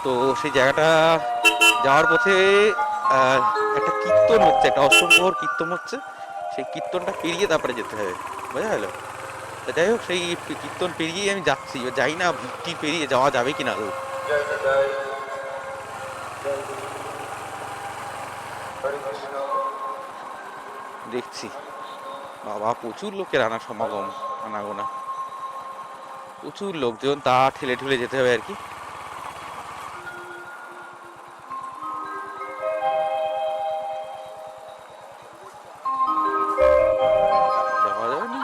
তো সেই জায়গাটা যাওয়ার পথে একটা কীর্তন হচ্ছে, একটা অষ্টপ্রহর কীর্তন হচ্ছে। সেই কীর্তনটা পেরিয়ে তারপরে যেতে হবে, বোঝা গেল? তা যাই হোক, সেই কীর্তন পেরিয়েই আমি যাচ্ছি। যাই না ভিড়টি পেরিয়ে যাওয়া যাবে কিনা আদৌ। দেখছি বাবা, প্রচুর লোকের আনাগোনা, প্রচুর লোকজন, তা ঠেলে ঠেলে যেতে হবে আর কি। যাওয়া যাবে না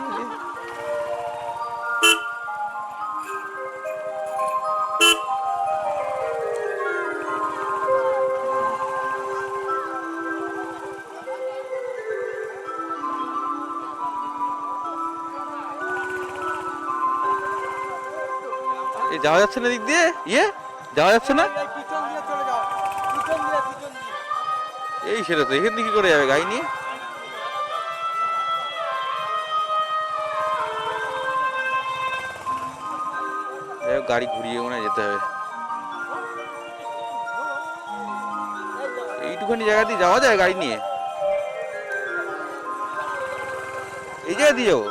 যাওয়া যাচ্ছে না, দিক দিয়ে যাওয়া যাচ্ছে না। এই সেটা তো এখান থেকে কি করে যাবে গাড়ি নিয়ে? গাড়ি ঘুরিয়ে মনে যেতে হবে। এইটুখানি জায়গা দিয়ে যাওয়া যায় গাড়ি নিয়ে? এই জায়গা দিয়ে যাবো?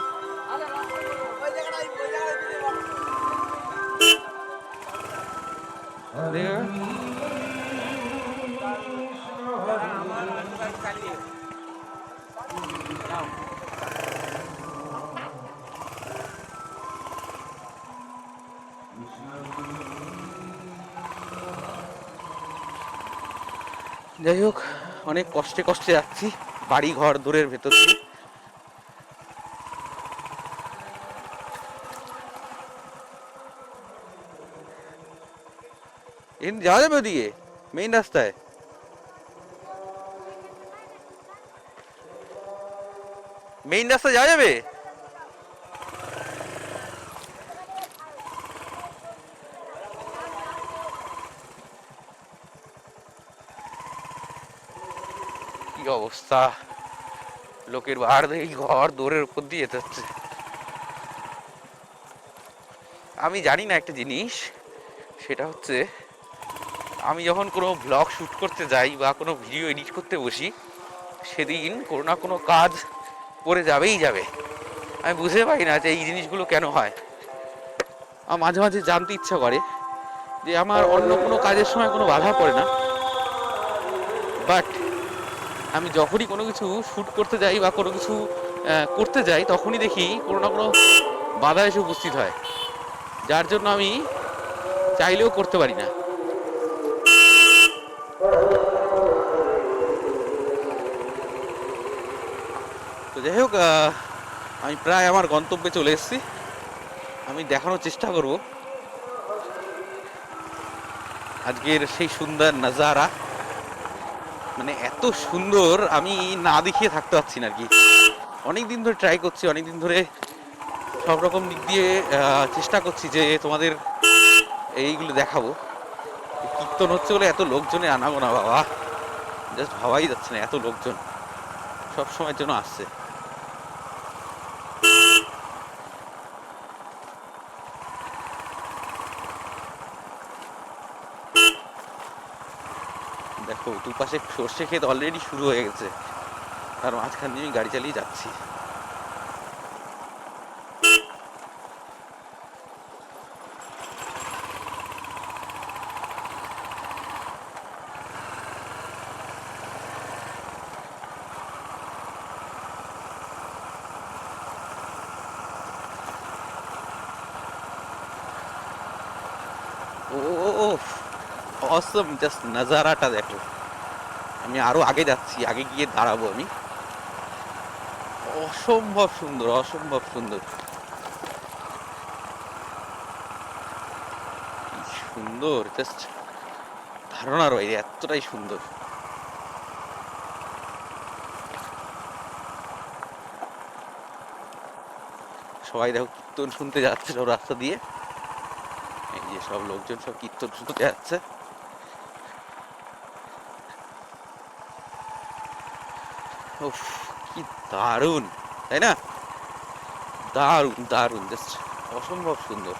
যাই হোক, অনেক কষ্টে কষ্টে যাচ্ছি বাড়ি ঘর দূরের ভেতর দিয়ে। যাওয়া যাবে ওদিকে মেইন রাস্তায়? মেইন রাস্তায় যাওয়া যাবে? কি অবস্থা, লোকের ঘর দৌড়ের উপর দিয়ে যেতে হচ্ছে। আমি জানি না একটা জিনিস, সেটা হচ্ছে আমি যখন কোনো ব্লগ শ্যুট করতে যাই বা কোনো ভিডিও এডিট করতে বসি, সেদিন কোনো না কোনো কাজ করে যাবে। আমি বুঝতে পারি না যে এই জিনিসগুলো কেন হয়। আমার মাঝে মাঝে জানতে ইচ্ছা করে যে আমার অন্য কোনো কাজের সময় কোনো বাধা পড়ে না, বাট আমি যখনই কোনো কিছু শ্যুট করতে যাই বা কোনো কিছু করতে যাই, তখনই দেখি কোনো না কোনো বাধা এসে উপস্থিত হয়, যার জন্য আমি চাইলেও করতে পারি না। তো যাই হোক, আমি প্রায় আমার গন্তব্যে চলে এসেছি। আমি দেখানোর চেষ্টা করব আজকের সেই সুন্দর নাজারা। মানে এত সুন্দর, আমি না দেখিয়ে থাকতে পারছি না আর কি। অনেকদিন ধরে ট্রাই করছি, অনেকদিন ধরে সব রকম দিক দিয়ে চেষ্টা করছি যে তোমাদের এইগুলো দেখাবো। কীর্তন হচ্ছে বলে এত লোকজনে আনাগোনা, বাবা জাস্ট ভাবাই যাচ্ছে না, এত লোকজন সব সময়ের জন্য আসছে। দেখো দুপাশে সর্ষে ক্ষেত অলরেডি শুরু হয়ে গেছে, তার মাঝখান দিয়ে আমি গাড়ি চালিয়ে যাচ্ছি। ও অসম, জাস্ট নাজারাটা দেখো। আমি আরো আগে যাচ্ছি, আগে গিয়ে দাঁড়াবো আমি। অসম্ভব সুন্দর, অসম্ভব সুন্দর, কি সুন্দর, জাস্ট ধারণার বাইরে, এতটাই সুন্দর। সবাই দেখো কীর্তন শুনতে যাচ্ছে সব রাস্তা দিয়ে। এই যে সব লোকজন সব কীর্তন শুনতে যাচ্ছে। উফ, কি দারুণ, তাই না? দারুণ দারুণ, জাস্ট অসম্ভব সুন্দর।